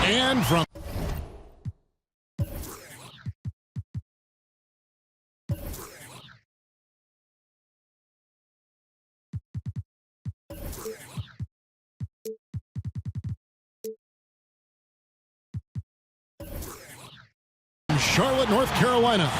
And from Charlotte, North Carolina.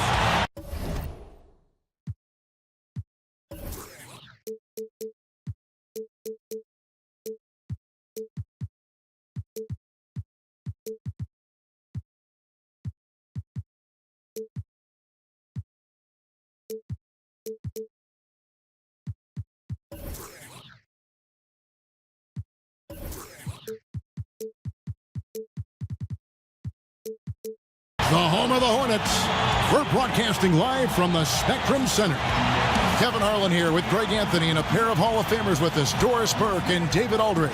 The home of the Hornets. We're broadcasting live from the Spectrum Center. Kevin Harlan here with Greg Anthony and a pair of Hall of Famers with us, Doris Burke and David Aldridge.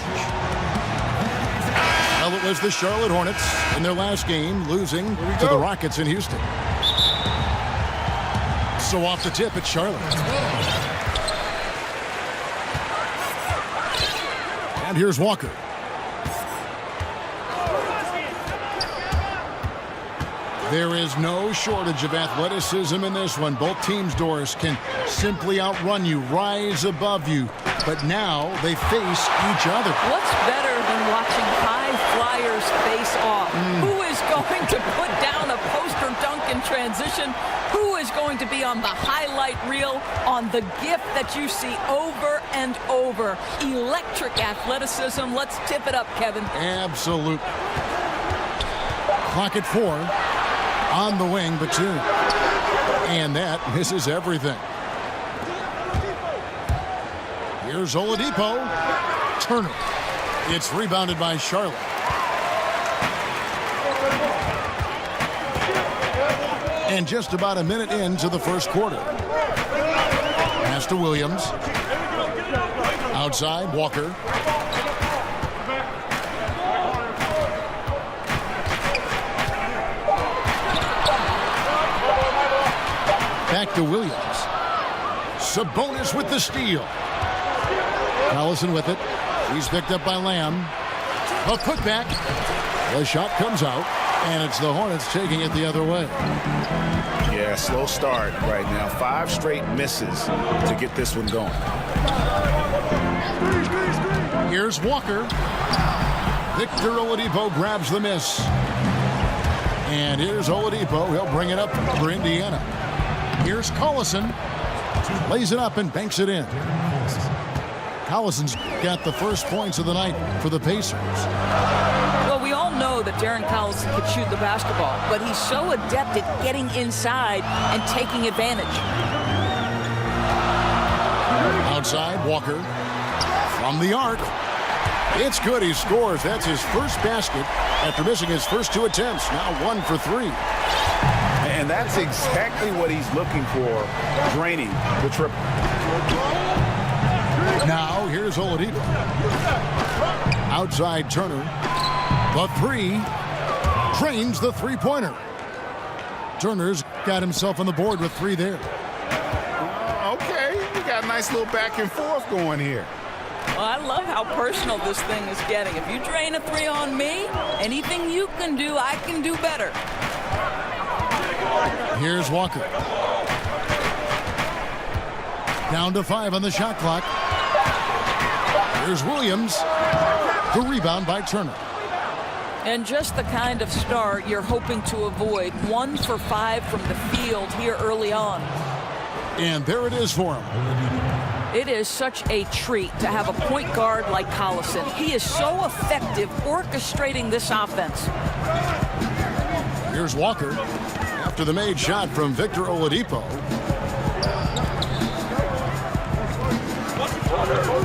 Well, it was the Charlotte Hornets in their last game, losing to the Rockets in Houston. So off the tip, it's Charlotte. And here's Walker. There is no shortage of athleticism in this one. Both teams, Doris, can simply outrun you, rise above you. But now they face each other. What's better than watching high flyers face off? Who is going to put down a poster dunk in transition? Who is going to be on the highlight reel on the gift that you see over and over? Electric athleticism. Let's tip it up, Kevin. Absolutely. Clock at 4. On the wing, but 2. And that misses everything. Here's Oladipo. Turner. It's rebounded by Charlotte. And just about a minute into the first quarter. Pass to Williams. Outside, Walker. Back to Williams. Sabonis with the steal. Collison with it. He's picked up by Lamb. A putback. The shot comes out, and it's the Hornets taking it the other way. Yeah, slow start right now. 5 straight misses to get this one going. Here's Walker. Victor Oladipo grabs the miss. And here's Oladipo. He'll bring it up for Indiana. Here's Collison. Lays it up and banks it in. Collison's got the first points of the night for the Pacers. Well, we all know that Darren Collison could shoot the basketball, but he's so adept at getting inside and taking advantage. Outside, Walker. From the arc. It's good. He scores. That's his first basket after missing his first 2 attempts. Now 1 for 3. And that's exactly what he's looking for, draining the triple. Now here's Oladipo. Outside Turner. The 3. Drains the three-pointer. Turner's got himself on the board with 3 there. Okay, we got a nice little back and forth going here. Well, I love how personal this thing is getting. If you drain a 3 on me, anything you can do, I can do better. Here's Walker. Down to 5 on the shot clock. Here's Williams. The rebound by Turner. And just the kind of start you're hoping to avoid. 1 for 5 from the field here early on. And there it is for him. It is such a treat to have a point guard like Collison. He is so effective orchestrating this offense. Here's Walker. After the made shot from Victor Oladipo.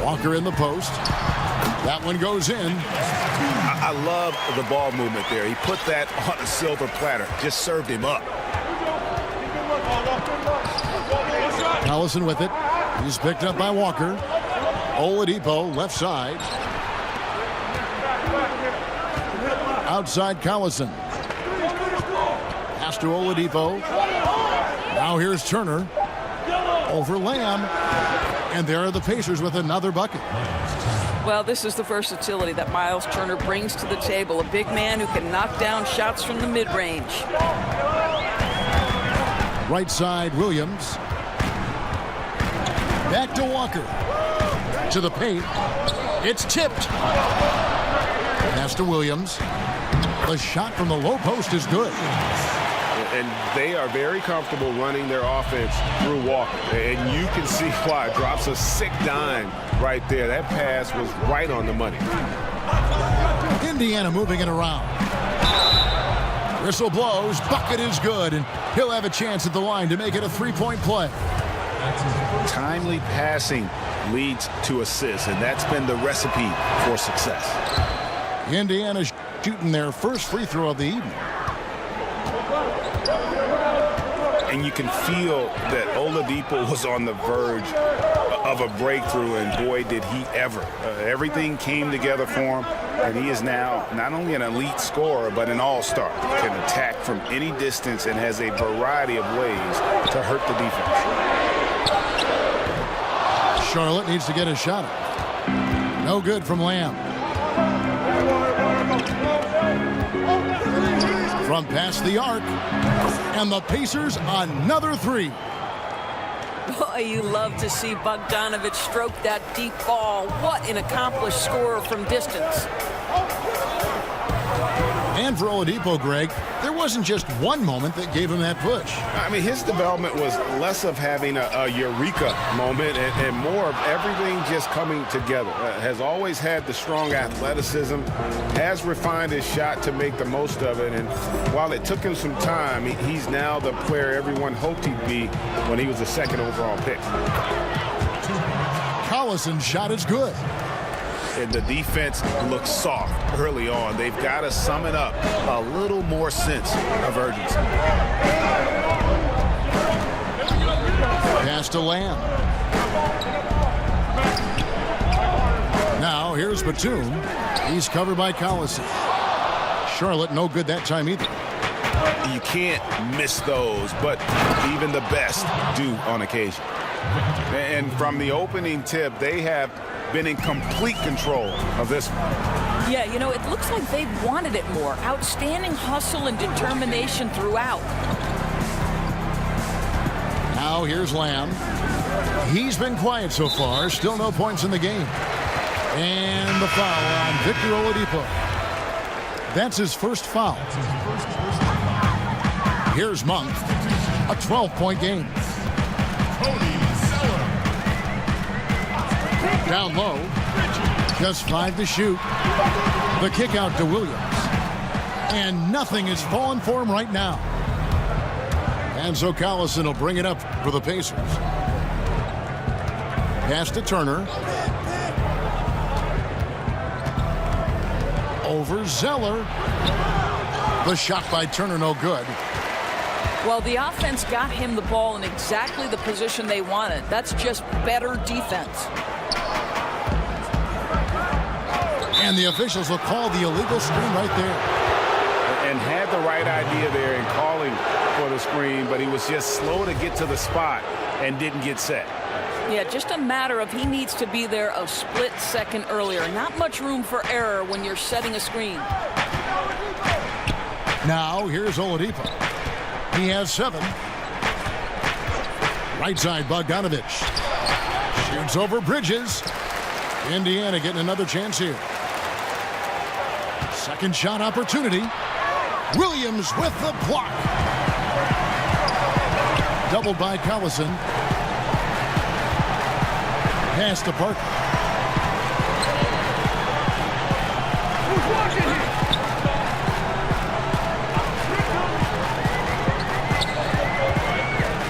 Walker in the post. That one goes in. I love the ball movement there. He put that on a silver platter. Just served him up. Collison with it. He's picked up by Walker. Oladipo left side. Outside Collison. Pass to Oladipo. Now here's Turner. Over Lamb. And there are the Pacers with another bucket. Well, this is the versatility that Myles Turner brings to the table. A big man who can knock down shots from the mid-range. Right side, Williams. Back to Walker. To the paint. It's tipped. Pass to Williams. The shot from the low post is good. And they are very comfortable running their offense through Walker. And you can see why. Drops a sick dime right there. That pass was right on the money. Indiana moving it around. Whistle blows. Bucket is good. And he'll have a chance at the line to make it a three-point play. Timely passing leads to assists, and that's been the recipe for success. Indiana shooting their first free throw of the evening. And you can feel that Oladipo was on the verge of a breakthrough, and boy, did he ever. Everything came together for him, and he is now not only an elite scorer, but an all-star. Can attack from any distance and has a variety of ways to hurt the defense. Charlotte needs to get a shot up. No good from Lamb. From past the arc. And the Pacers another three. Boy, you love to see Bogdanovich stroke that deep ball. What an accomplished scorer from distance. And for Oladipo, Greg, there wasn't just one moment that gave him that push. I mean, his development was less of having a eureka moment and more of everything just coming together. Has always had the strong athleticism, has refined his shot to make the most of it. And while it took him some time, he's now the player everyone hoped he'd be when he was the second overall pick. Collison's shot is good. And the defense looks soft early on. They've got to sum it up a little more sense of urgency. Pass to Lamb. Now here's Batum. He's covered by Collison. Charlotte no good that time either. You can't miss those, but even the best do on occasion. And from the opening tip, they have been in complete control of this one. Yeah, you know, it looks like they wanted it more. Outstanding hustle and determination throughout. Now here's Lamb. He's been quiet so far. Still no points in the game. And the foul on Victor Oladipo. That's his first foul. Here's Monk. A 12-point game. Down low. Just 5 to shoot. The kick out to Williams. And nothing is falling for him right now. And so Collison will bring it up for the Pacers. Pass to Turner. Over Zeller. The shot by Turner no good. Well, the offense got him the ball in exactly the position they wanted. That's just better defense. And the officials will call the illegal screen right there. And had the right idea there in calling for the screen, but he was just slow to get to the spot and didn't get set. Yeah, just a matter of he needs to be there a split second earlier. Not much room for error when you're setting a screen. Now, here's Oladipo. He has 7. Right side, Bogdanovich. Shoots over Bridges. Indiana getting another chance here. Second shot opportunity. Williams with the block. Doubled by Collison. Pass to Parker.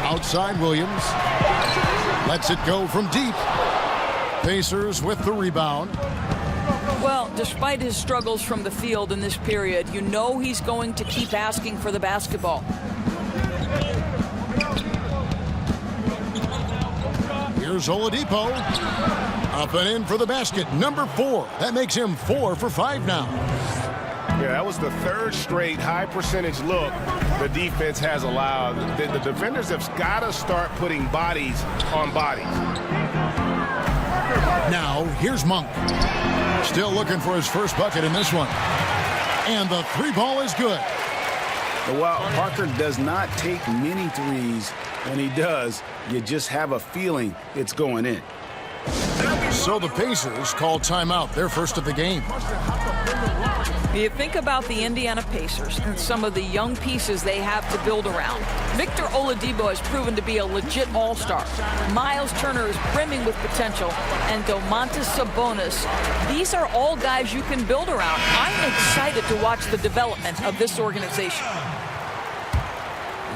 Outside Williams. Lets it go from deep. Pacers with the rebound. Well, despite his struggles from the field in this period, you know he's going to keep asking for the basketball. Here's Oladipo. Up and in for the basket. Number 4. That makes him 4 for 5 now. Yeah, that was the third straight high percentage look the defense has allowed. The defenders have got to start putting bodies on bodies. Now, here's Monk. Still looking for his first bucket in this one. And the three ball is good. While Parker does not take many threes, when he does, you just have a feeling it's going in. So the Pacers call timeout, their first of the game. You think about the Indiana Pacers and some of the young pieces they have to build around. Victor Oladipo has proven to be a legit all-star. Miles Turner is brimming with potential. And Domantas Sabonis. These are all guys you can build around. I'm excited to watch the development of this organization.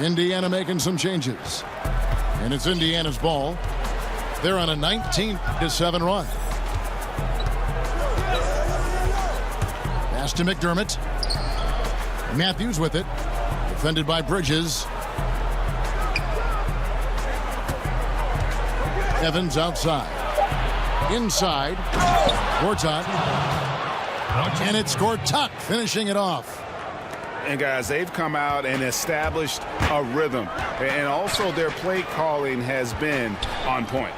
Indiana making some changes. And it's Indiana's ball. They're on a 19-7 run. Pass to McDermott. Matthews with it. Defended by Bridges. Evans outside. Inside. Gortat. And it's Gortat finishing it off. And guys, they've come out and established a rhythm. And also their play calling has been on point.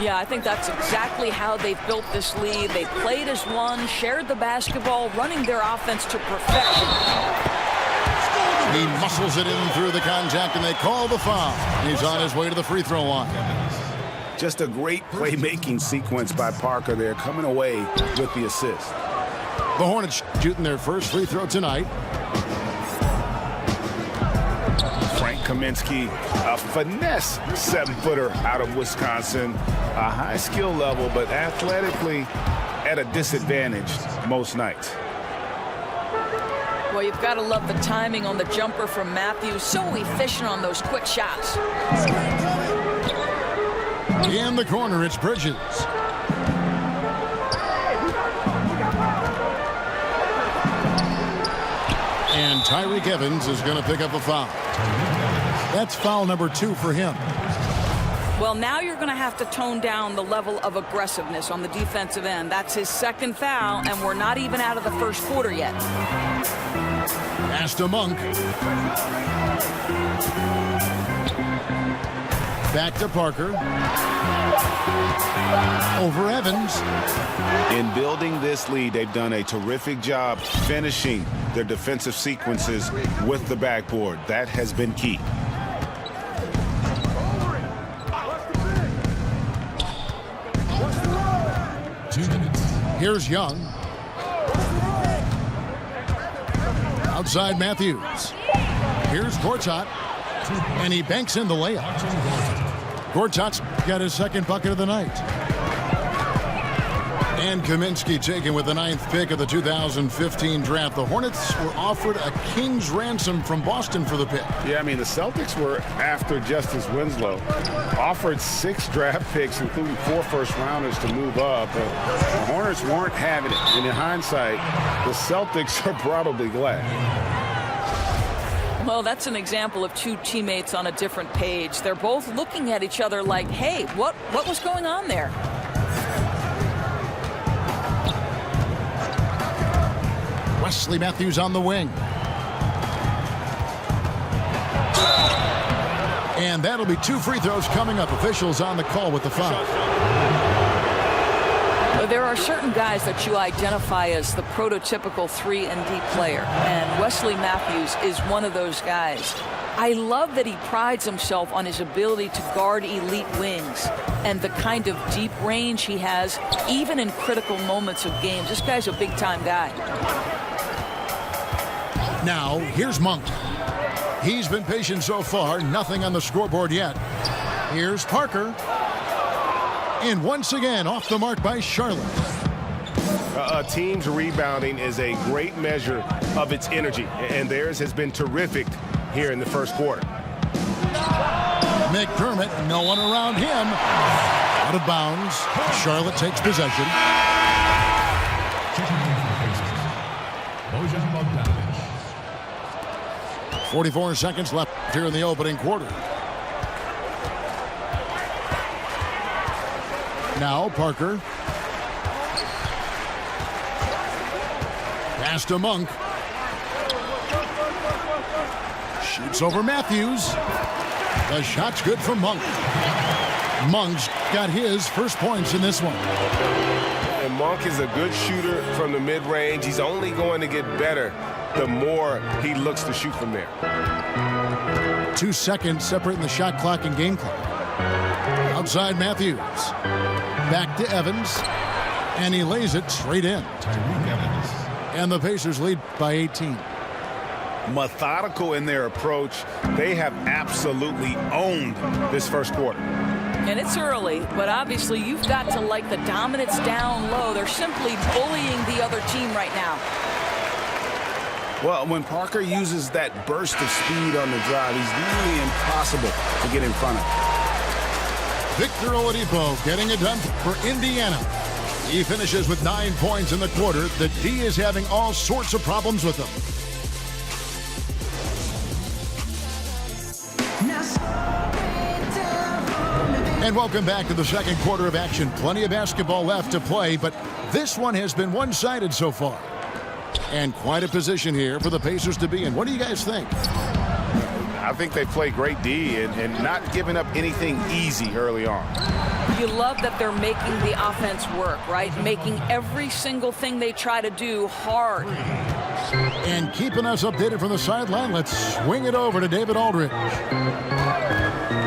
Yeah, I think that's exactly how they've built this lead. They played as one, shared the basketball, running their offense to perfection. He muscles it in through the contact, and they call the foul. He's on his way to the free throw line. Just a great playmaking sequence by Parker there, coming away with the assist. The Hornets shooting their first free throw tonight. Kaminsky, a finesse 7-footer out of Wisconsin. A high skill level, but athletically at a disadvantage most nights. Well, you've got to love the timing on the jumper from Matthews. So efficient on those quick shots. In the corner, it's Bridges. And Tyreke Evans is going to pick up a foul. That's foul number 2 for him. Well, now you're going to have to tone down the level of aggressiveness on the defensive end. That's his second foul, and we're not even out of the first quarter yet. Pass to Monk. Back to Parker. Over Evans. In building this lead, they've done a terrific job finishing their defensive sequences with the backboard. That has been key. Here's Young. Outside Matthews. Here's Gortat. And he banks in the layup. Gortat's got his second bucket of the night. And Kaminsky taken with the 9th pick of the 2015 draft. The Hornets were offered a king's ransom from Boston for the pick. Yeah, I mean, the Celtics were after Justice Winslow. Offered 6 draft picks, including 4 first-rounders to move up. But the Hornets weren't having it. And in hindsight, the Celtics are probably glad. Well, that's an example of two teammates on a different page. They're both looking at each other like, hey, what was going on there? Wesley Matthews on the wing. And that'll be 2 free throws coming up. Officials on the call with the foul. There are certain guys that you identify as the prototypical 3-and-D player, and Wesley Matthews is one of those guys. I love that he prides himself on his ability to guard elite wings and the kind of deep range he has, even in critical moments of games. This guy's a big-time guy. Now, here's Monk. He's been patient so far. Nothing on the scoreboard yet. Here's Parker. And once again, off the mark by Charlotte. A team's rebounding is a great measure of its energy, and theirs has been terrific here in the first quarter. McDermott, no one around him. Out of bounds. Charlotte takes possession. 44 seconds left here in the opening quarter. Now Parker. Pass to Monk. Shoots over Matthews. The shot's good from Monk. Monk's got his first points in this one. And Monk is a good shooter from the mid-range. He's only going to get better the more he looks to shoot from there. 2 seconds separating the shot clock and game clock. Outside Matthews. Back to Evans. And he lays it straight in. And the Pacers lead by 18. Methodical in their approach. They have absolutely owned this first quarter. And it's early, but obviously you've got to like the dominance down low. They're simply bullying the other team right now. Well, when Parker uses that burst of speed on the drive, he's nearly impossible to get in front of. Victor Oladipo getting it done for Indiana. He finishes with 9 points in the quarter. The D is having all sorts of problems with him. And welcome back to the second quarter of action. Plenty of basketball left to play, but this one has been one-sided so far. And quite a position here for the Pacers to be in. What do you guys think? I think they play great D and not giving up anything easy early on. You love that they're making the offense work, right? Making every single thing they try to do hard. And keeping us updated from the sideline, let's swing it over to David Aldridge.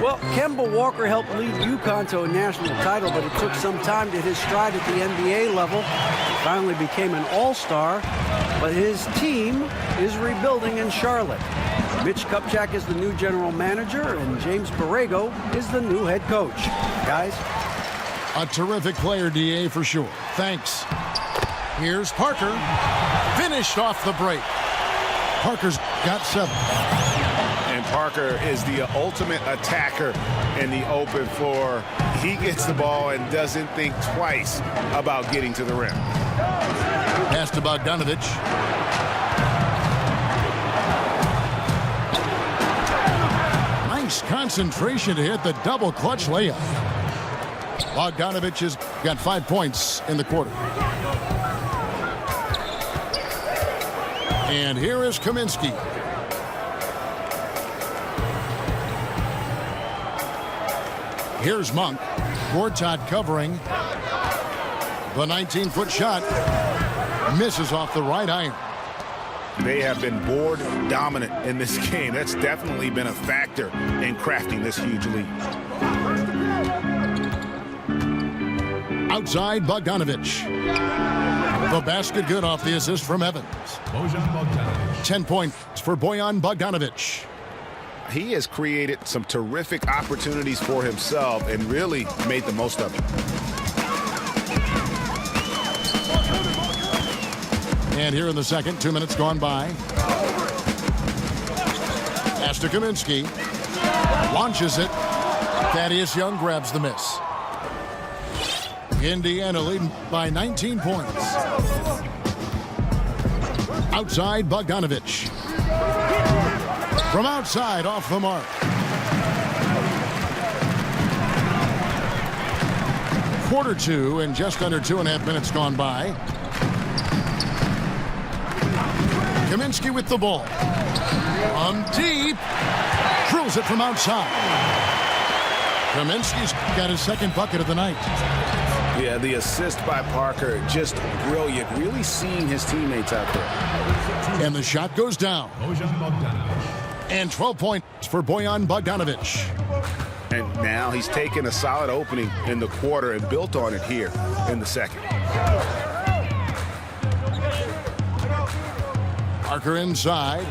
Well, Kemba Walker helped lead UConn to a national title, but it took some time to hit his stride at the NBA level. He finally became an all-star, but his team is rebuilding in Charlotte. Mitch Kupchak is the new general manager, and James Borrego is the new head coach. Guys? A terrific player, D.A., for sure. Thanks. Here's Parker. Finished off the break. Parker's got 7. And Parker is the ultimate attacker in the open floor. He gets the ball and doesn't think twice about getting to the rim. Pass to Bogdanovich. Nice concentration to hit the double clutch layup. Bogdanovich has got 5 points in the quarter. And here is Kaminsky. Here's Monk. Gortat covering. The 19-foot shot misses off the right iron. They have been board dominant in this game. That's definitely been a factor in crafting this huge lead. Outside Bogdanovich. The basket good off the assist from Evans. 10 points for Bojan Bogdanovich. He has created some terrific opportunities for himself and really made the most of it. And here in the second, 2 minutes gone by. Pass to Kaminsky. Launches it. Thaddeus Young grabs the miss. Indiana leading by 19 points. Outside Bogdanovich. From outside, off the mark. Quarter 2 and just under 2.5 minutes gone by. Kaminsky with the ball. From deep. Drills it from outside. Kaminsky's got his second bucket of the night. Yeah, the assist by Parker, just brilliant. Really seeing his teammates out there. And the shot goes down. And 12 points for Bojan Bogdanovich. And now he's taken a solid opening in the quarter and built on it here in the second. Parker inside.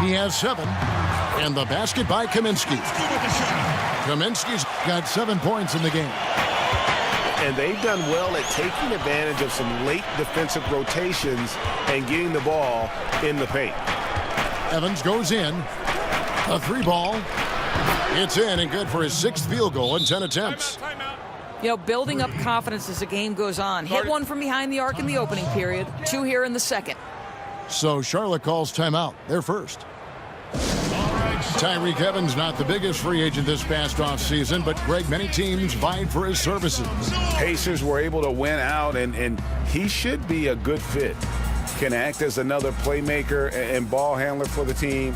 He has 7. And the basket by Kaminsky. Kaminsky's got 7 points in the game. And they've done well at taking advantage of some late defensive rotations and getting the ball in the paint. Evans goes in. A 3 ball. It's in and good for his 6th field goal in 10 attempts. You know, building up confidence as the game goes on. Hit one from behind the arc in the opening period. 2 here in the second. So Charlotte calls timeout. They're first. Tyreke Evans not the biggest free agent this past offseason, but Greg, many teams vied for his services. Pacers were able to win out, and he should be a good fit. Can act as another playmaker and ball handler for the team.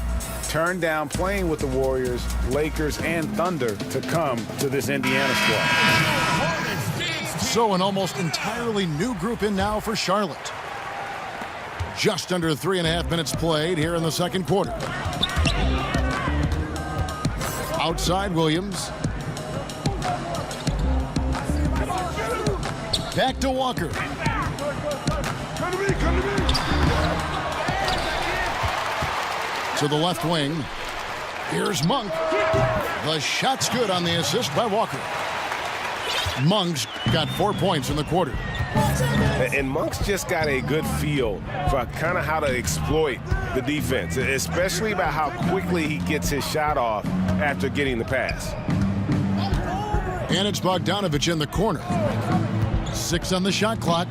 turned down playing with the Warriors, Lakers, and Thunder to come to this Indiana squad. So an almost entirely new group in now for Charlotte. Just under 3.5 minutes played here in the second quarter. Outside Williams. Back to Walker. To the left wing. Here's Monk. The shot's good on the assist by Walker. Monk's got 4 points in the quarter. And Monk's just got a good feel for kind of how to exploit the defense, especially about how quickly he gets his shot off after getting the pass. And it's Bogdanovich in the corner. 6 on the shot clock.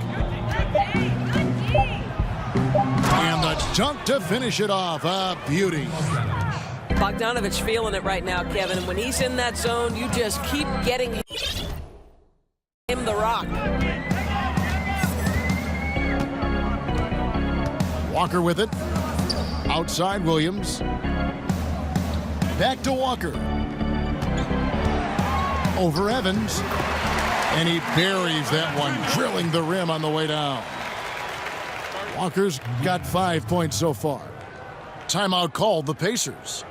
And the dunk to finish it off. A beauty. Bogdanovich feeling it right now, Kevin. And when he's in that zone, you just keep getting him the rock. Walker with it. Outside Williams. Back to Walker. Over Evans. And he buries that one, drilling the rim on the way down. Walker's got 5 points so far. Timeout called the Pacers.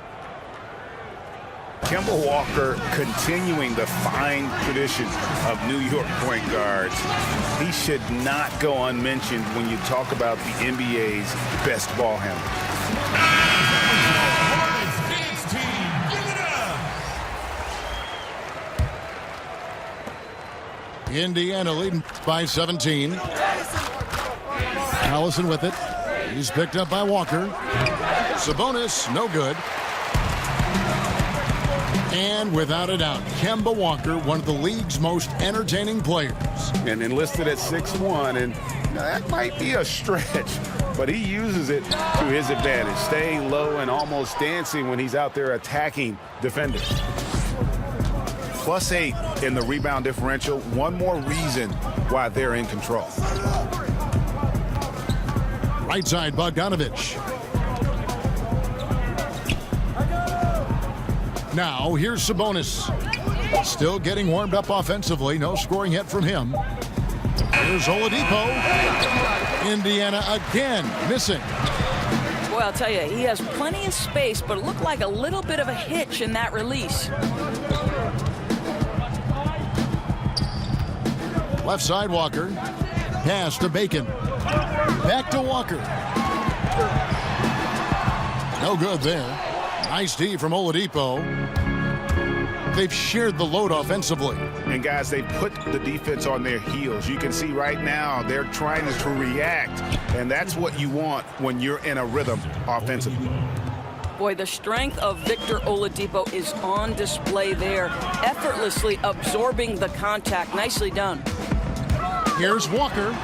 Kemba Walker continuing the fine tradition of New York point guards. He should not go unmentioned when you talk about the NBA's best ball handler. Indiana leading by 17. Allison with it. He's picked up by Walker. Sabonis, no good. And without a doubt, Kemba Walker, one of the league's most entertaining players. And enlisted at 6'1", and that might be a stretch, but he uses it to his advantage, staying low and almost dancing when he's out there attacking defenders. +8 in the rebound differential. One more reason why they're in control. Right side, Bogdanovich. Now, here's Sabonis. Still getting warmed up offensively. No scoring yet from him. Here's Oladipo. Indiana again missing. Boy, I'll tell you, he has plenty of space, but it looked like a little bit of a hitch in that release. Left side, Walker. Pass to Bacon. Back to Walker. No good there. Nice D from Oladipo. They've shared the load offensively. And guys, they put the defense on their heels. You can see right now they're trying to react, and that's what you want when you're in a rhythm offensively. Boy, the strength of Victor Oladipo is on display there, effortlessly absorbing the contact. Nicely done. Here's Walker.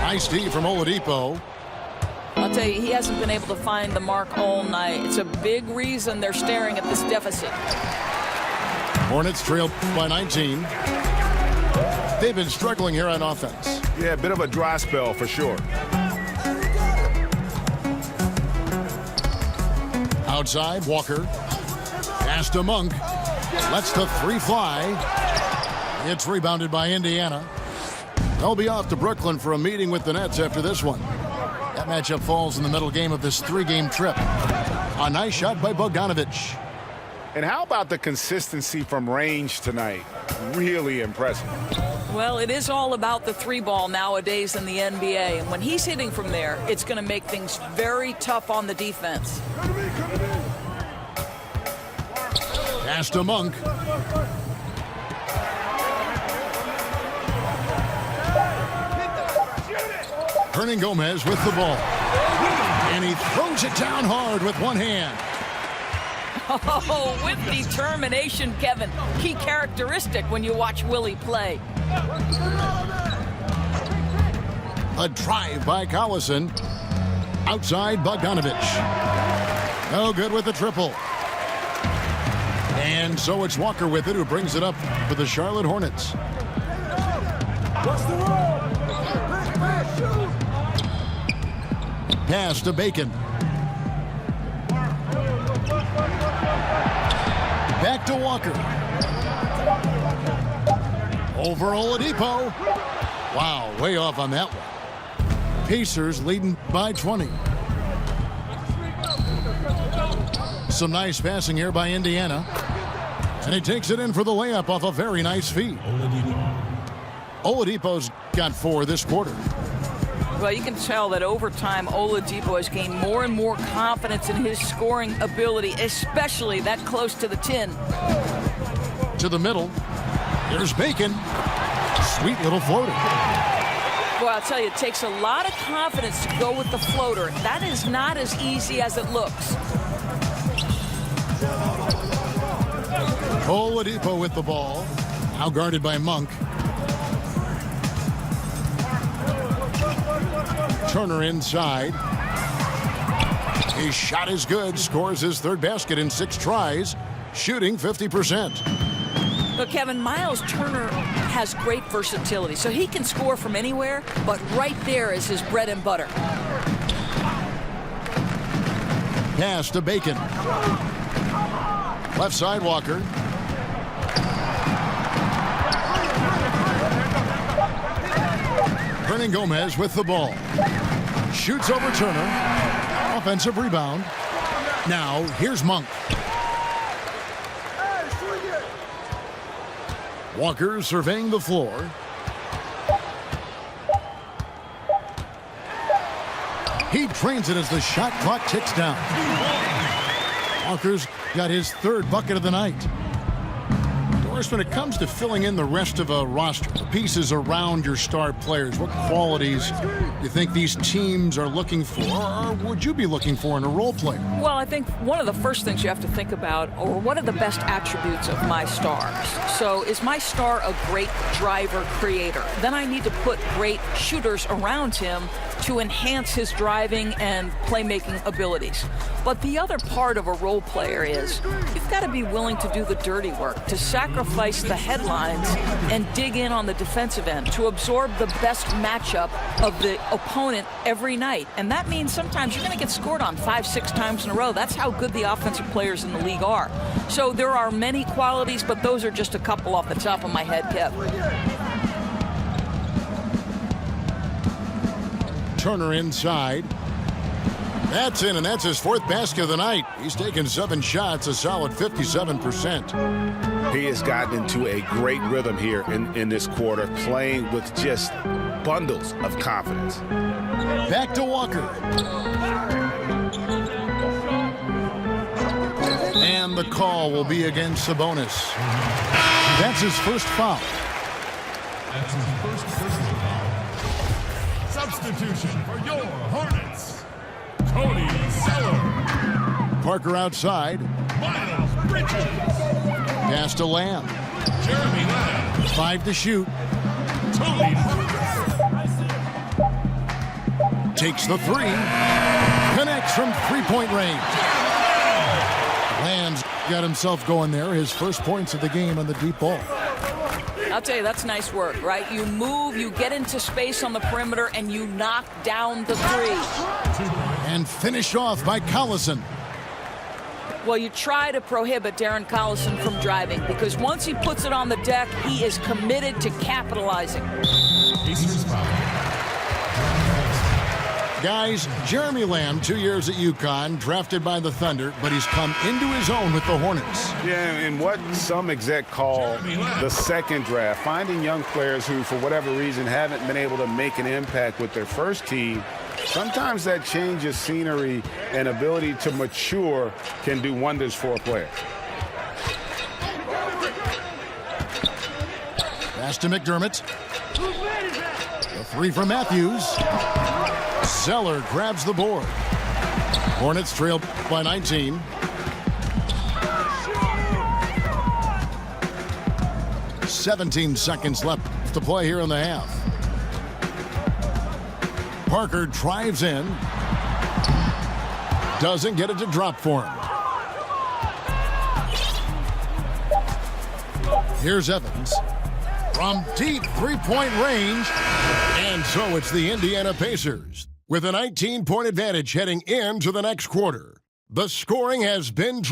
Nice D from Oladipo. I'll tell you, he hasn't been able to find the mark all night. It's a big reason they're staring at this deficit. Hornets trail by 19. They've been struggling here on offense. Yeah, a bit of a dry spell for sure. Outside, Walker. Pass to Monk. Lets the three fly. It's rebounded by Indiana. They'll be off to Brooklyn for a meeting with the Nets after this one. That matchup falls in the middle game of this three-game trip. A nice shot by Bogdanovich. And how about the consistency from range tonight? Really impressive. Well, it is all about the three ball nowadays in the NBA. And when he's hitting from there, it's going to make things very tough on the defense. Pass to Monk. Hernan Gomez with the ball. And he throws it down hard with one hand. Oh, with determination, Kevin. Key characteristic when you watch Willie play. A drive by Collison. Outside, Bogdanovich. No good with the triple. And so it's Walker with it, who brings it up for the Charlotte Hornets. What's the roll? Pass to Bacon. Back to Walker. Over Oladipo. Wow, way off on that one. Pacers leading by 20. Some nice passing here by Indiana. And he takes it in for the layup off a very nice feed. Oladipo's got 4 this quarter. Well, you can tell that over time, Oladipo has gained more and more confidence in his scoring ability, especially that close to the tin. To the middle. Here's Bacon. Sweet little floater. Well, I'll tell you, it takes a lot of confidence to go with the floater. That is not as easy as it looks. Oladipo with the ball. Now guarded by Monk. Turner inside. His shot is good. Scores his 3rd basket in 6 tries. Shooting 50%. But Kevin, Miles Turner has great versatility, so he can score from anywhere, but right there is his bread and butter. Pass to Bacon. Left side, Walker. Hernan Gomez with the ball. Shoots over Turner. Offensive rebound. Now, here's Monk. Walker surveying the floor. He trains it as the shot clock ticks down. Walker's got his 3rd bucket of the night. Doris, when it comes to filling in the rest of a roster, the pieces around your star players, what qualities do you think these teams are looking for, or would you be looking for in a role player? Well, I think one of the first things you have to think about, or what are the best attributes of my stars? So is my star a great driver creator? Then I need to put great shooters around him to enhance his driving and playmaking abilities. But the other part of a role player is you've got to be willing to do the dirty work, to sacrifice the headlines and dig in on the defensive end, to absorb the best matchup of the opponent every night. And that means sometimes you're going to get scored on 5-6 times in a row. That's how good the offensive players in the league are. So there are many qualities, but those are just a couple off the top of my head, Kev. Turner inside. That's in, and that's his 4th basket of the night. He's taken 7 shots, a solid 57%. He has gotten into a great rhythm here in this quarter, playing with just bundles of confidence. Back to Walker. And the call will be against Sabonis. That's his 1st foul. That's his first personal foul. Substitution for your Hornets, Cody Zeller. Parker outside. Miles Bridges. Pass to Lamb. Jeremy Lamb. 5 to shoot. Tony Parker. Takes the 3. Connects from 3-point range. Lamb's got himself going there. His 1st points of the game on the deep ball. I'll tell you, that's nice work, right? You move, you get into space on the perimeter, and you knock down the 3. And finished off by Collison. Well, you try to prohibit Darren Collison from driving because once he puts it on the deck, he is committed to capitalizing. Pacers foul. Guys, Jeremy Lamb, 2 years at UConn, drafted by the Thunder, but he's come into his own with the Hornets. Yeah, and what some exec call the 2nd draft, finding young players who, for whatever reason, haven't been able to make an impact with their first team. Sometimes that change of scenery and ability to mature can do wonders for a player. Pass to McDermott. The 3 from Matthews. Zeller grabs the board. Hornets trail by 19. "17 seconds left to play here in the half. Parker drives in. Doesn't get it to drop for him. Here's Evans. From deep 3-point range. And so it's the Indiana Pacers with a 19-point advantage heading into the next quarter. The scoring has been...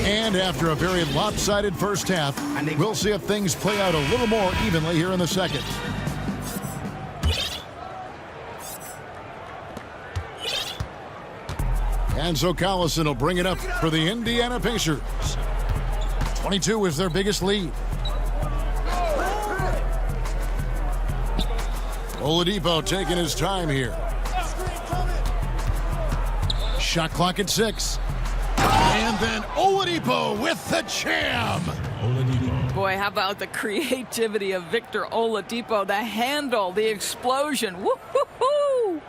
And after a very lopsided first half, we'll see if things play out a little more evenly here in the second. And so Collison will bring it up for the Indiana Pacers. 22 is their biggest lead. Oladipo taking his time here. Shot clock at 6. And then Oladipo with the jam. Boy, how about the creativity of Victor Oladipo, the handle, the explosion. Woo-hoo-hoo!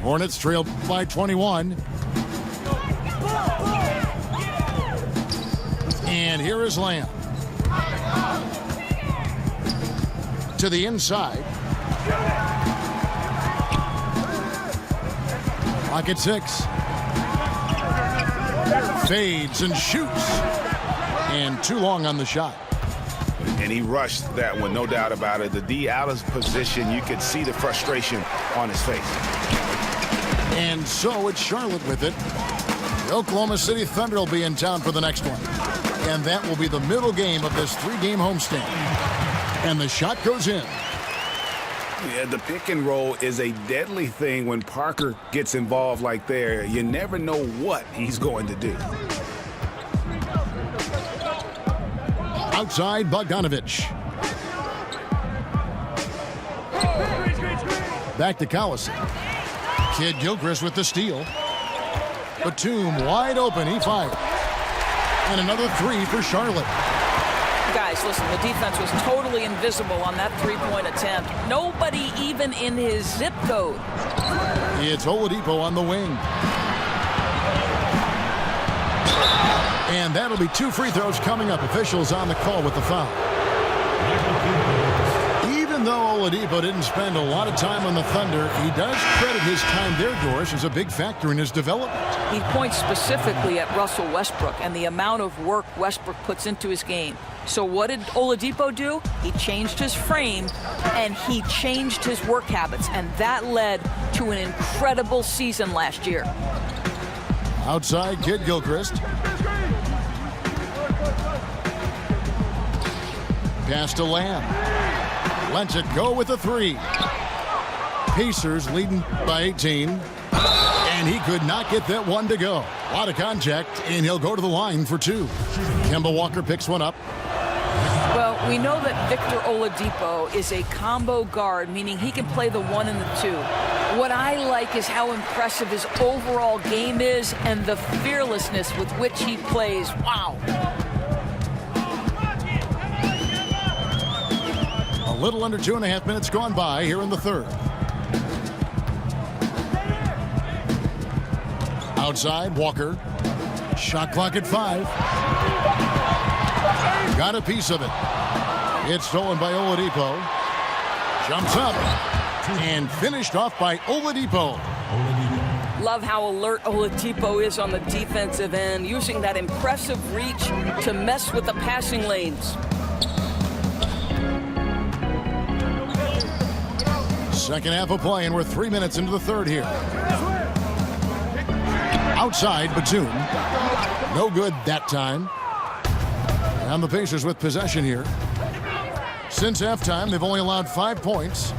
Hornets trail by 21. And here is Lamb. To the inside. Clock at 6. Fades and shoots. And too long on the shot. And he rushed that one, no doubt about it. The D out of position, you could see the frustration on his face. And so it's Charlotte with it. The Oklahoma City Thunder will be in town for the next one. And that will be the middle game of this 3-game homestand. And the shot goes in. Yeah, the pick and roll is a deadly thing when Parker gets involved like there. You never know what he's going to do. Outside, Bogdanovich. Back to Collison. Kid Gilchrist with the steal. Batum wide open. He fired. And another 3 for Charlotte. Guys, listen, the defense was totally invisible on that three-point attempt. Nobody even in his zip code. It's Oladipo on the wing. And that'll be 2 free throws coming up. Officials on the call with the foul. Even though Oladipo didn't spend a lot of time on the Thunder, he does credit his time there, Doris, as a big factor in his development. He points specifically at Russell Westbrook and the amount of work Westbrook puts into his game. So what did Oladipo do? He changed his frame and he changed his work habits, and that led to an incredible season last year. Outside, Kid Gilchrist. Pass to Lamb. Lets it go with a 3. Pacers leading by 18. And he could not get that one to go. A lot of contact, and he'll go to the line for 2. Kemba Walker picks one up. Well, we know that Victor Oladipo is a combo guard, meaning he can play the 1 and the 2. What I like is how impressive his overall game is and the fearlessness with which he plays. Wow. A little under 2.5 minutes gone by here in the third. Outside, Walker. Shot clock at 5. Got a piece of it. It's stolen by Oladipo. Jumps up and finished off by Oladipo. Love how alert Oladipo is on the defensive end, using that impressive reach to mess with the passing lanes. Second half of play, and we're 3 minutes into the third here. Outside, Batum. No good that time. And the Pacers with possession here. Since halftime, they've only allowed 5 points.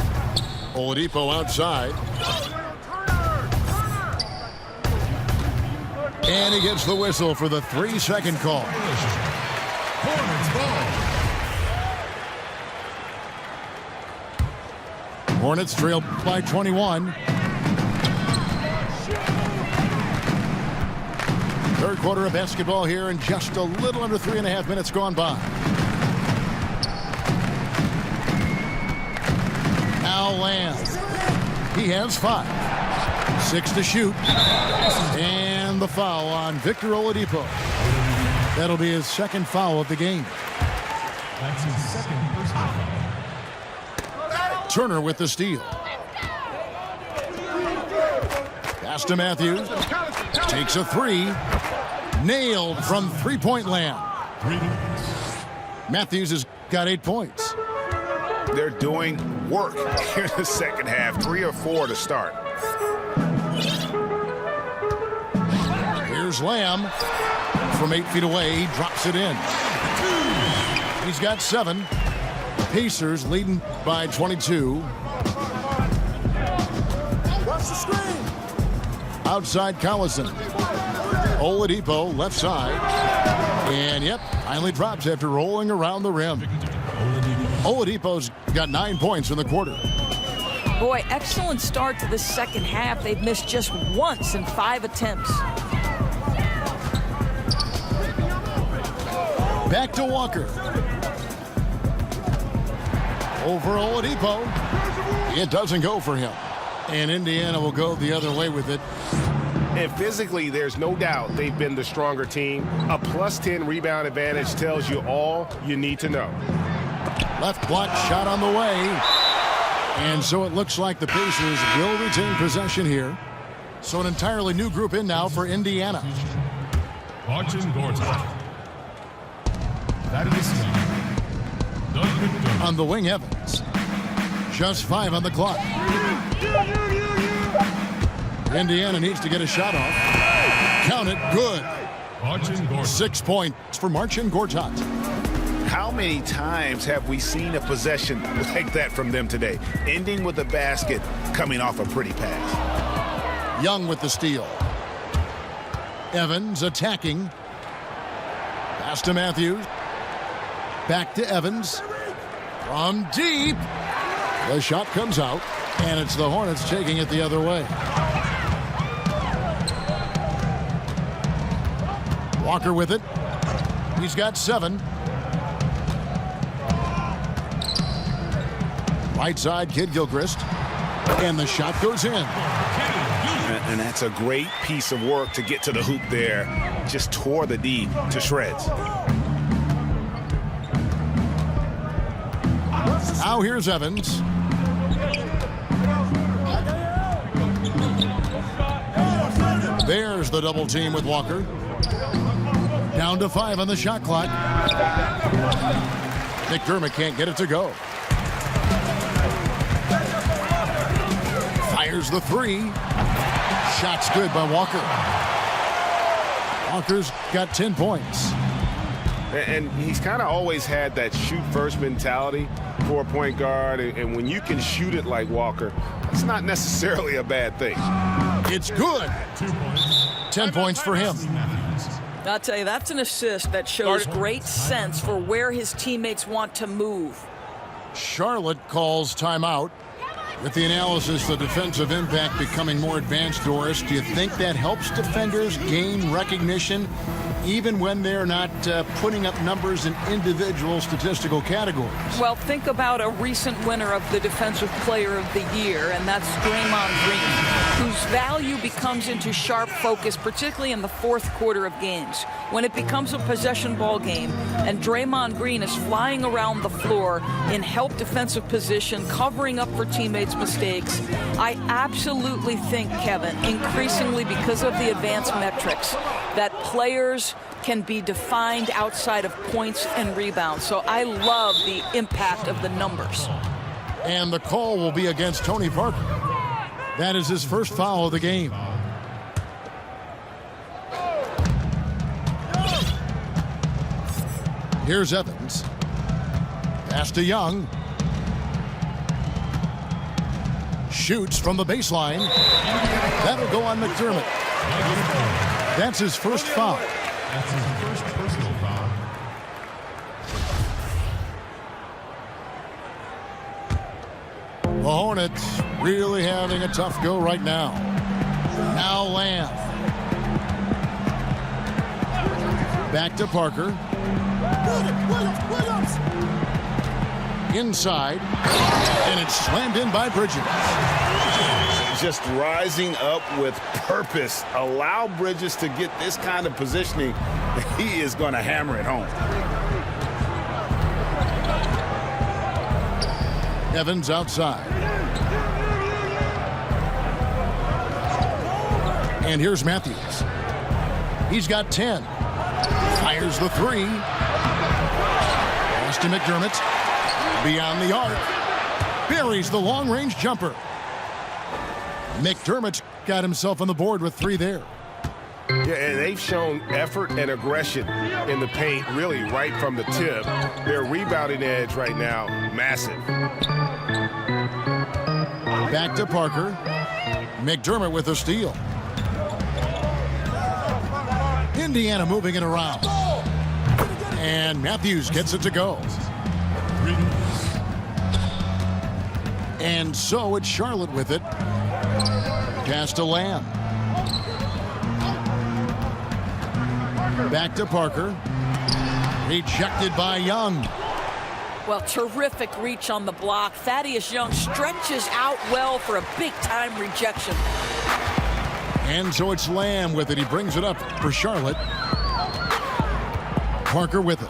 Oladipo outside. And he gets the whistle for the 3-second call. Hornets ball. Hornets trail by 21. Third quarter of basketball here, and just a little under 3.5 minutes gone by. Now Lamb. He has 5. 6 to shoot. And the foul on Victor Oladipo. That'll be his second foul of the game. That's his second personal foul. Turner with the steal. Pass to Matthews. Takes a 3. Nailed from three-point land. Matthews has got 8 points. They're doing work here in the second half. 3 or 4 to start. Here's Here's Lamb from 8 feet away. He drops it in. He's got 7. Pacers leading by 22. Outside Collison. Oladipo left side. And yep, finally drops after rolling around the rim. Oladipo's got 9 points in the quarter. Boy, excellent start to the second half. They've missed just once in 5 attempts. Back to Walker. Over Oladipo. It doesn't go for him. And Indiana will go the other way with it. And physically, there's no doubt they've been the stronger team. A +10 rebound advantage tells you all you need to know. Left block shot on the way. And so it looks like the Pacers will retain possession here. So an entirely new group in now for Indiana. Marcin Gortat. Thaddeus Young. Doug McDermott. On the wing, Evans. Just 5 on the clock. Indiana needs to get a shot off. Count it. Good. Marcin Gortat. 6 points for Marcin Gortat. How many times have we seen a possession like that from them today? Ending with a basket, coming off a pretty pass. Young with the steal. Evans attacking. Pass to Matthews. Back to Evans. From deep. The shot comes out, and it's the Hornets taking it the other way. Walker with it. He's got 7. Right side, Kid Gilchrist. And the shot goes in. And that's a great piece of work to get to the hoop there. Just tore the D to shreds. Now here's Evans. There's the double team with Walker. Down to 5 on the shot clock. McDermott can't get it to go. Fires the 3. Shot's good by Walker. Walker's got 10 points. And he's kind of always had that shoot-first mentality for a point guard. And when you can shoot it like Walker, it's not necessarily a bad thing. It's good. 2 points. 10 points for him. I'll tell you, that's an assist that shows great sense for where his teammates want to move. Charlotte calls timeout. With the analysis, the defensive impact becoming more advanced, Doris, do you think that helps defenders gain recognition even when they're not putting up numbers in individual statistical categories? Well, think about a recent winner of the Defensive Player of the Year, and that's Draymond Green, whose value becomes into sharp focus, particularly in the fourth quarter of games. When it becomes a possession ball game and Draymond Green is flying around the floor in help defensive position, covering up for teammates' mistakes, I absolutely think, Kevin, increasingly because of the advanced metrics, that players can be defined outside of points and rebounds. So I love the impact of the numbers. And the call will be against Tony Parker. That is his first foul of the game. Here's Evans. Pass to Young. Shoots from the baseline. That'll go on McDermott. That's his first foul. That's his first personal foul. The Hornets really having a tough go right now. Now Lamb. Back to Parker. Inside. And it's slammed in by Bridges. Just rising up with purpose. Allow Bridges to get this kind of positioning. He is going to hammer it home. Evans outside. And here's Matthews. He's got 10. Fires the 3. Pass to McDermott. Beyond the arc. Buries the long-range jumper. McDermott's got himself on the board with 3 there. Yeah, and they've shown effort and aggression in the paint, really right from the tip. Their rebounding edge right now, massive. Back to Parker. McDermott with a steal. Indiana moving it around. And Matthews gets it to go. And so it's Charlotte with it. Pass to Lamb. Back to Parker. Rejected by Young. Well, terrific reach on the block. Thaddeus Young stretches out well for a big-time rejection. And so it's Lamb with it. He brings it up for Charlotte. Parker with it.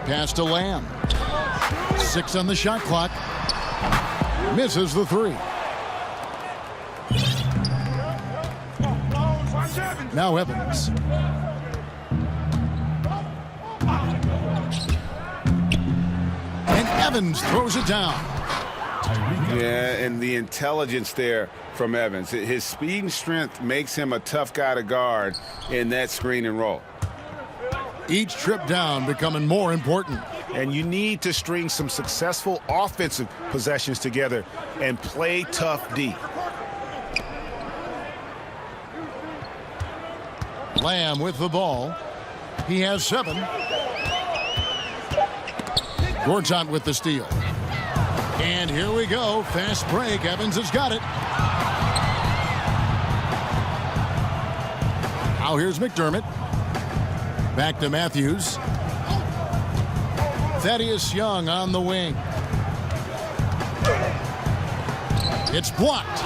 Pass to Lamb. 6 on the shot clock. Misses the 3. Now Evans. And Evans throws it down. Yeah, and the intelligence there from Evans. His speed and strength makes him a tough guy to guard in that screen and roll. Each trip down becoming more important. And you need to string some successful offensive possessions together and play tough D. Lamb with the ball. He has 7. Gortat with the steal. And here we go. Fast break. Evans has got it. Now here's McDermott. Back to Matthews. Thaddeus Young on the wing. It's blocked.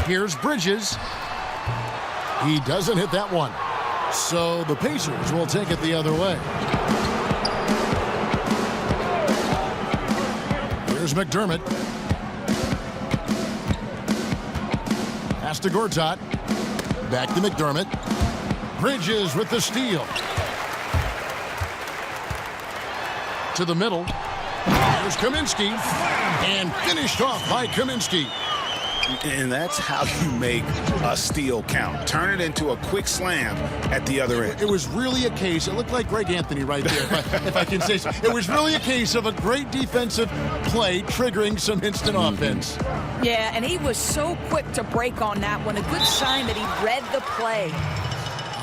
Here's Bridges. He doesn't hit that one. So the Pacers will take it the other way. Here's McDermott. Pass to Gortat. Back to McDermott. Bridges with the steal. To the middle. There's Kaminsky. And finished off by Kaminsky. And that's how you make a steal count. Turn it into a quick slam at the other end. It was really a case, it looked like Greg Anthony right there, if I can say so. It was really a case of a great defensive play triggering some instant offense. Yeah, and he was so quick to break on that one. A good sign that he read the play.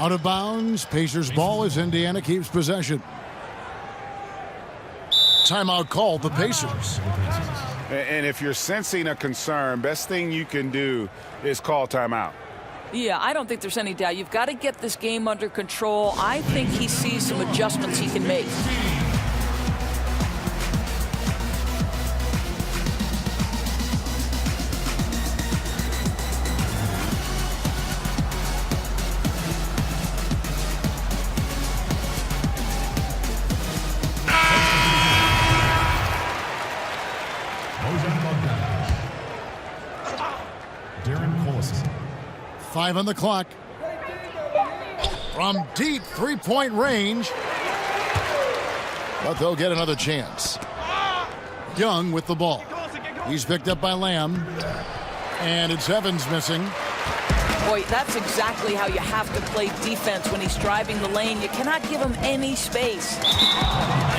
Out of bounds, Pacers ball as Indiana keeps possession. Timeout called, the Pacers. And if you're sensing a concern, best thing you can do is call timeout. Yeah, I don't think there's any doubt. You've got to get this game under control. I think he sees some adjustments he can make. Five on the clock. From deep three-point range. But they'll get another chance. Young with the ball. He's picked up by Lamb. And it's Evans missing. Boy, that's exactly how you have to play defense when he's driving the lane. You cannot give him any space.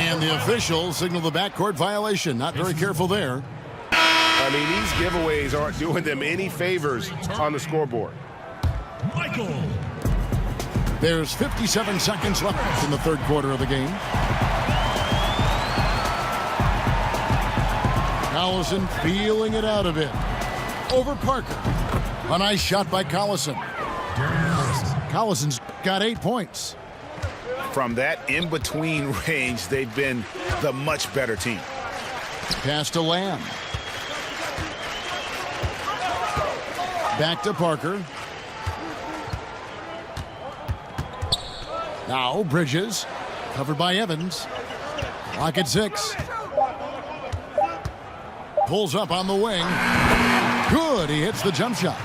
And the officials signal the backcourt violation. Not very careful there. I mean, these giveaways aren't doing them any favors on the scoreboard. Michael. There's 57 seconds left in the third quarter of the game. Collison feeling it out a bit. Over Parker. A nice shot by Collison. Collison's got 8 points. From that in-between range, they've been the much better team. Pass to Lamb. Back to Parker. Now Bridges, covered by Evans. Clock at 6. Pulls up on the wing. Good, he hits the jump shot.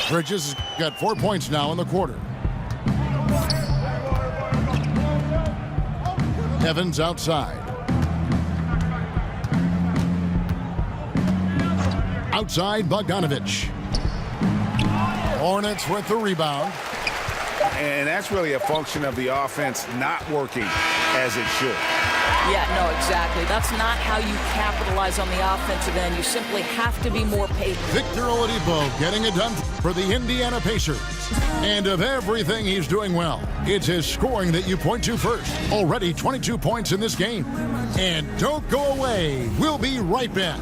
Bridges has got 4 points now in the quarter. Evans outside. Outside Bogdanovich. Hornets with the rebound. And that's really a function of the offense not working as it should. Yeah, no, exactly. That's not how you capitalize on the offensive end. You simply have to be more patient. Victor Oladipo getting it done for the Indiana Pacers. And of everything he's doing well, it's his scoring that you point to first. Already 22 points in this game. And don't go away. We'll be right back.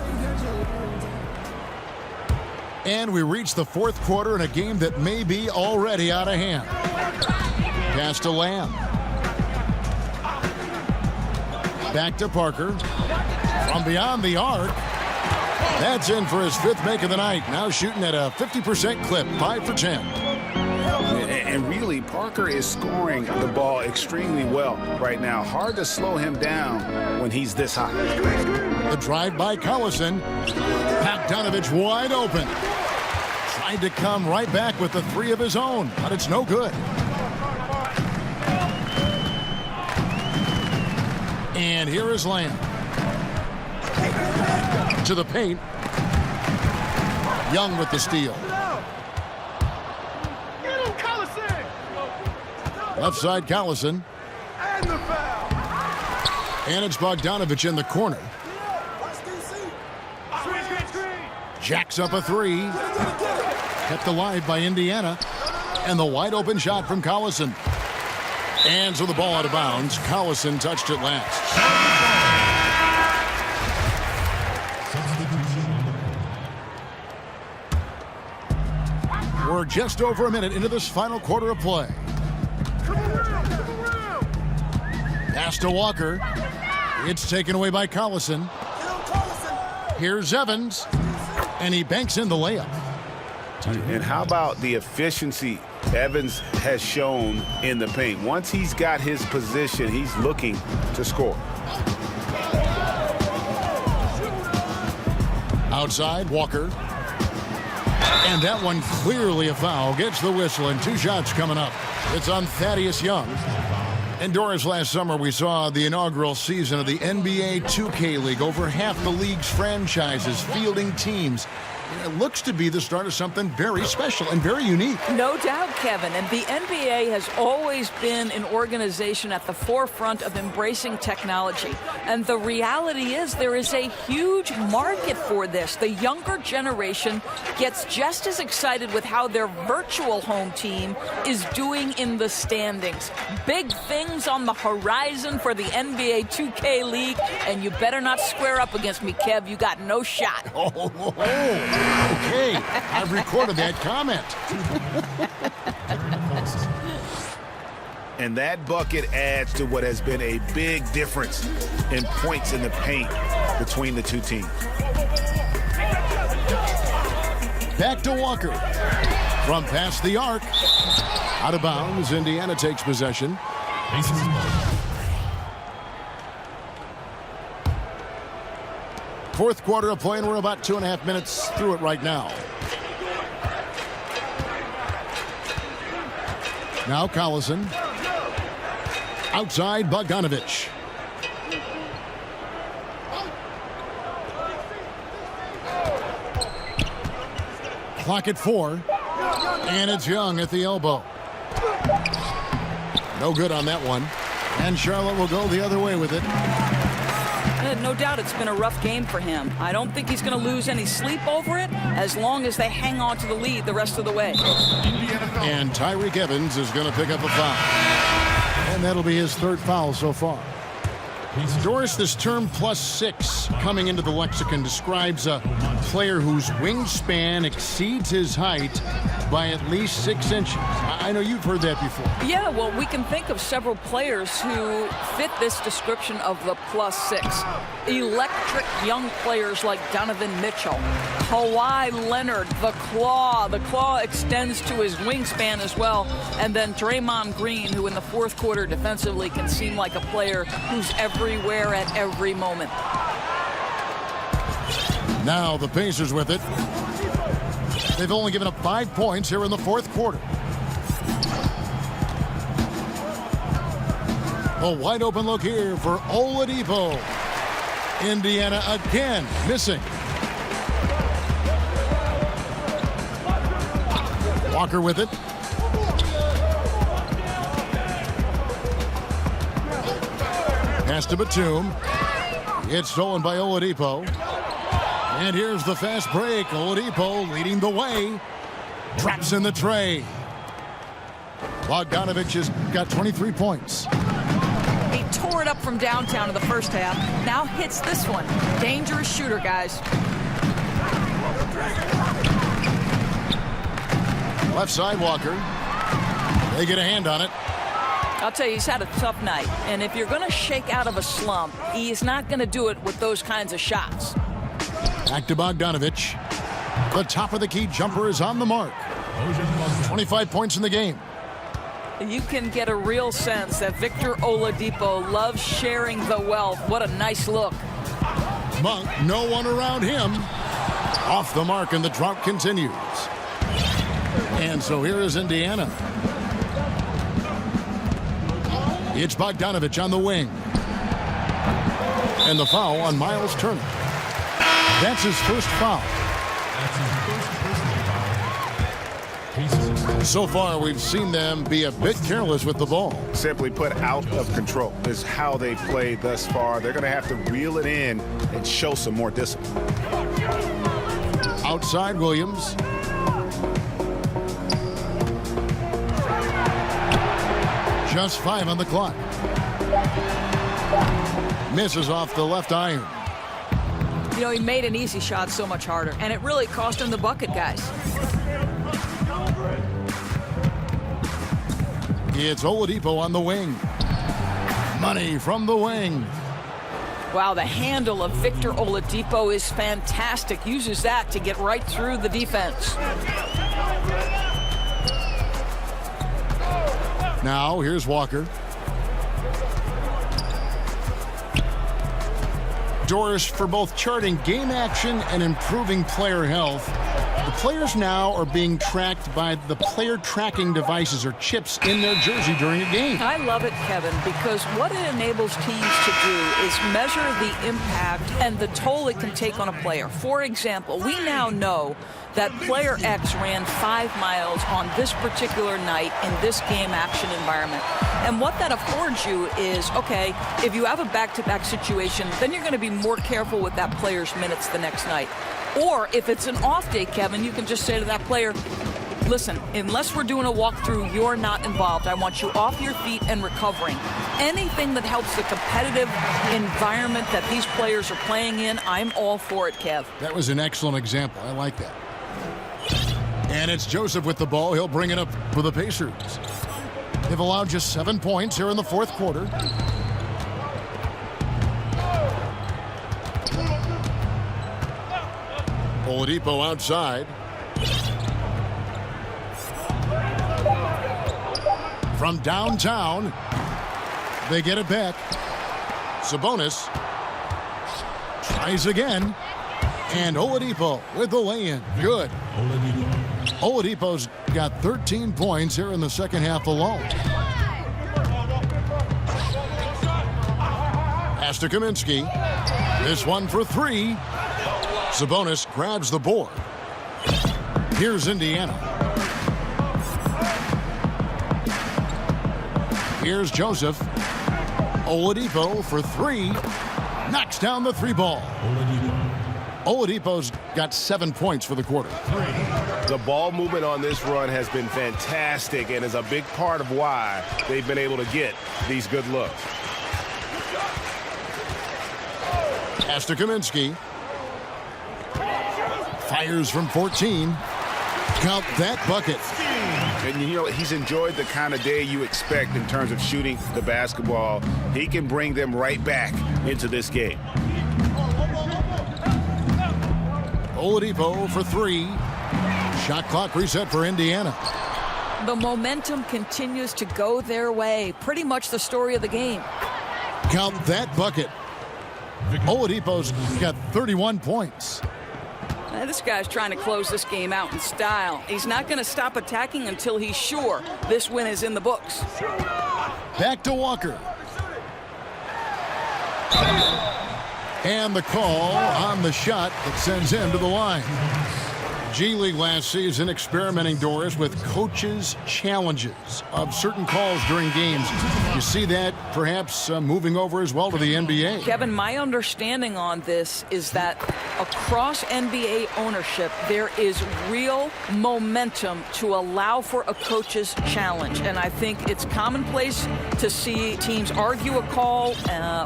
And we reach the fourth quarter in a game that may be already out of hand. Pass to Lamb. Back to Parker. From beyond the arc. That's in for his fifth make of the night. Now shooting at a 50% clip, 5 for 10. And really, Parker is scoring the ball extremely well right now. Hard to slow him down when he's this hot. The drive by Collison. Bogdanovich wide open. Tried to come right back with the three of his own, but it's no good. And here is Lamb. To the paint. Young with the steal. Left side Collison. And it's Bogdanovich in the corner. Jacks up a three. Kept alive by Indiana. And the wide open shot from Collison. And so the ball out of bounds. Collison touched it last. We're just over a minute into this final quarter of play. Pass to Walker. It's taken away by Collison. Here's Evans. And he banks in the layup. And how about the efficiency Evans has shown in the paint? Once he's got his position, he's looking to score. Outside, Walker. And that one clearly a foul. Gets the whistle, and 2 shots coming up. It's on Thaddeus Young. And Doris, last summer we saw the inaugural season of the NBA 2K League. Over half the league's franchises fielding teams. It looks to be the start of something very special and very unique. No doubt, Kevin. And the NBA has always been an organization at the forefront of embracing technology. And the reality is there is a huge market for this. The younger generation gets just as excited with how their virtual home team is doing in the standings. Big things on the horizon for the NBA 2K League. And you better not square up against me, Kev. You got no shot. Okay, I've recorded that comment. And that bucket adds to what has been a big difference in points in the paint between the two teams. Back to Walker. From past the arc. Out of bounds, Indiana takes possession. Fourth quarter of play, and we're about 2.5 minutes through it right now. Now Collison. Outside Bogdanovich. Clock at 4. And it's Young at the elbow. No good on that one. And Charlotte will go the other way with it. No doubt it's been a rough game for him. I don't think he's going to lose any sleep over it as long as they hang on to the lead the rest of the way. And Tyreke Evans is going to pick up a foul. And that'll be his 3rd foul so far. Doris, this term +6 coming into the lexicon describes a player whose wingspan exceeds his height by at least 6 inches. I know you've heard that before. Yeah, well, we can think of several players who fit this description of the +6. Electric young players like Donovan Mitchell, Kawhi Leonard, the Claw. The Claw extends to his wingspan as well. And then Draymond Green, who in the fourth quarter defensively can seem like a player who's everywhere at every moment. Now the Pacers with it. They've only given up 5 points here in the fourth quarter. A wide open look here for Oladipo. Indiana again missing. Walker with it. Pass to Batum. It's stolen by Oladipo. And here's the fast break. Oladipo leading the way. Drops in the tray. Bogdanovich has got 23 points. He tore it up from downtown in the first half. Now hits this one. Dangerous shooter, guys. Left side, Walker. They get a hand on it. I'll tell you, he's had a tough night. And if you're going to shake out of a slump, he's not going to do it with those kinds of shots. Back to Bogdanovich. The top of the key jumper is on the mark. 25 points in the game. You can get a real sense that Victor Oladipo loves sharing the wealth. What a nice look. Monk, no one around him. Off the mark, and the drought continues. And so here is Indiana. It's Bogdanovich on the wing. And the foul on Miles Turner. That's his first foul. So far, we've seen them be a bit careless with the ball. Simply put, out of control is how they've played thus far. They're going to have to reel it in and show some more discipline. Outside Williams. Just 5 on the clock. Misses off the left iron. You know, he made an easy shot so much harder, and it really cost him the bucket, guys. It's Oladipo on the wing. Money from the wing. Wow, the handle of Victor Oladipo is fantastic. Uses that to get right through the defense. Now, here's Walker. Doors for both charting game action and improving player health. The players now are being tracked by the player tracking devices or chips in their jersey during a game. I love it, Kevin, because what it enables teams to do is measure the impact and the toll it can take on a player. For example, we now know that player X ran 5 miles on this particular night in this game action environment. And what that affords you is, okay, if you have a back-to-back situation, then you're going to be more careful with that player's minutes the next night. Or if it's an off day, Kevin, you can just say to that player, listen, unless we're doing a walkthrough, you're not involved. I want you off your feet and recovering. Anything that helps the competitive environment that these players are playing in, I'm all for it, Kev. That was an excellent example. I like that. And it's Joseph with the ball. He'll bring it up for the Pacers. They've allowed just 7 points here in the fourth quarter. Oladipo outside. From downtown, they get it back. Sabonis tries again. And Oladipo with the lay-in. Good. Oladipo's got 13 points here in the second half alone. Pass to Kaminsky. This one for 3. Sabonis grabs the board. Here's Indiana. Here's Joseph. Oladipo for 3. Knocks down the 3 ball. Oladipo's got 7 points for the quarter. The ball movement on this run has been fantastic and is a big part of why they've been able to get these good looks. Pass to Kaminsky. Fires from 14. Count that bucket. And you know, he's enjoyed the kind of day you expect in terms of shooting the basketball. He can bring them right back into this game. Oladipo for 3. Shot clock reset for Indiana. The momentum continues to go their way. Pretty much the story of the game. Count that bucket. Oladipo's got 31 points. This guy's trying to close this game out in style. He's not going to stop attacking until he's sure this win is in the books. Back to Walker. And the call on the shot that sends him to the line. G League last season experimenting, Doris, with coaches' challenges of certain calls during games. You see that perhaps moving over as well to the NBA. Kevin, my understanding on this is that across NBA ownership, there is real momentum to allow for a coach's challenge. And I think it's commonplace to see teams argue a call.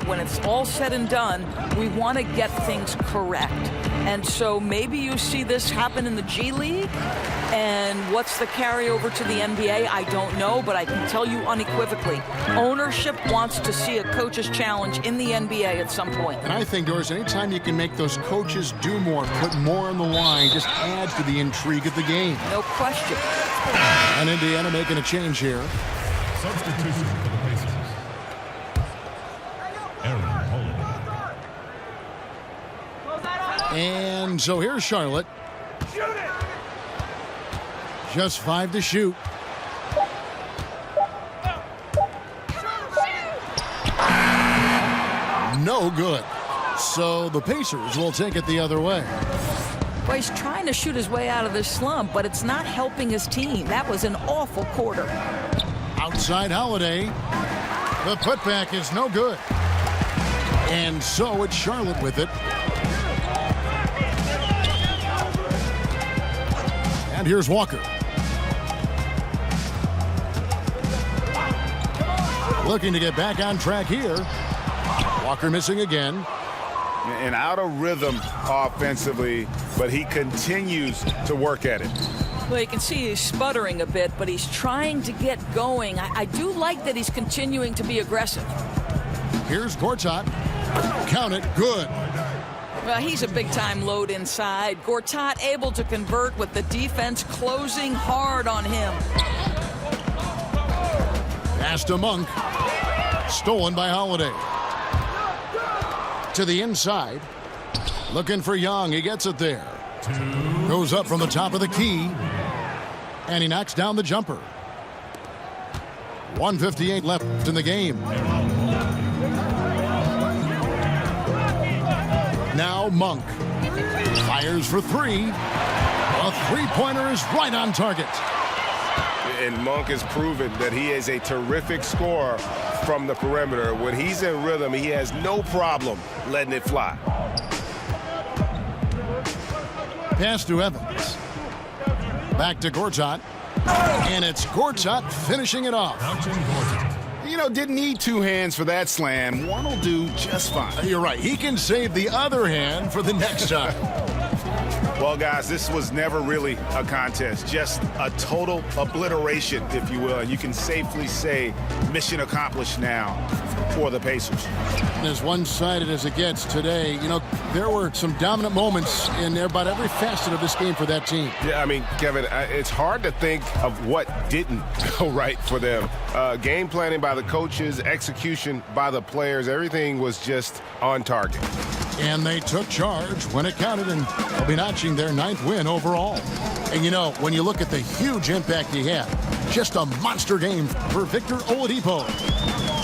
When it's all said and done, we want to get things correct. And so maybe you see this happen in the G League. And what's the carryover to the NBA? I don't know, but I can tell you unequivocally, ownership wants to see a coach's challenge in the NBA at some point. And I think, Doris, anytime you can make those coaches do more, put more on the line, just adds to the intrigue of the game. No question. And Indiana making a change here. Substitution for the Pacers. Aaron Holiday. And so here's Charlotte. Just 5 to shoot. No good. So the Pacers will take it the other way. Well, he's trying to shoot his way out of this slump, but it's not helping his team. That was an awful quarter. Outside Holiday. The putback is no good. And so it's Charlotte with it. And here's Walker. Looking to get back on track here. Walker missing again. And out of rhythm offensively, but he continues to work at it. Well, you can see he's sputtering a bit, but he's trying to get going. I do like that he's continuing to be aggressive. Here's Gortat. Count it. Good. Well, he's a big-time load inside. Gortat able to convert with the defense closing hard on him. Pass to Monk. Stolen by Holiday. To the inside. Looking for Young. He gets it there. Goes up from the top of the key. And he knocks down the jumper. 1:58 left in the game. Now Monk. Fires for 3. A three-pointer is right on target. And Monk has proven that he is a terrific scorer from the perimeter. When he's in rhythm, he has no problem letting it fly. Pass to Evans. Back to Gortat. And it's Gortat finishing it off. You know, didn't need 2 hands for that slam. One will do just fine. You're right. He can save the other hand for the next time. Well, guys, this was never really a contest. Just a total obliteration, if you will. And you can safely say mission accomplished now for the Pacers. As one-sided as it gets today, you know, there were some dominant moments in about every facet of this game for that team. Yeah, I mean, Kevin, it's hard to think of what didn't go right for them. Game planning by the coaches, execution by the players, everything was just on target. And they took charge when it counted, and they'll be notching their 9th win overall. And, you know, when you look at the huge impact he had, just a monster game for Victor Oladipo.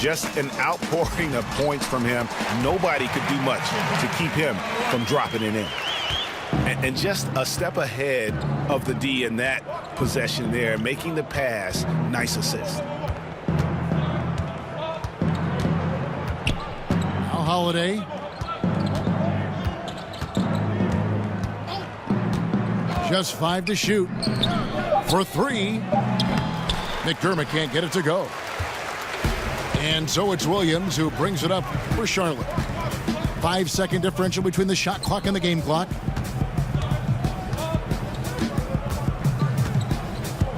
Just an outpouring of points from him. Nobody could do much to keep him from dropping it in. And just a step ahead of the D in that possession there, making the pass. Nice assist. Now Holiday. Just 5 to shoot. For 3. McDermott can't get it to go. And so it's Williams who brings it up for Charlotte. 5-second differential between the shot clock and the game clock.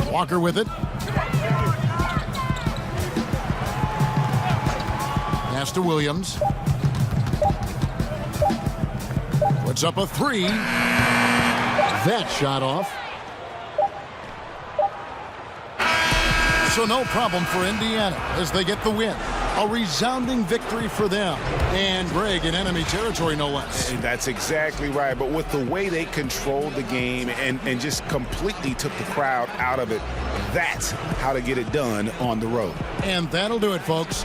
Walker with it. Pass to Williams. Puts up a 3. That shot off. So no problem for Indiana as they get the win. A resounding victory for them. And Greg in enemy territory, no less. And that's exactly right. But with the way they controlled the game and just completely took the crowd out of it, that's how to get it done on the road. And that'll do it, folks.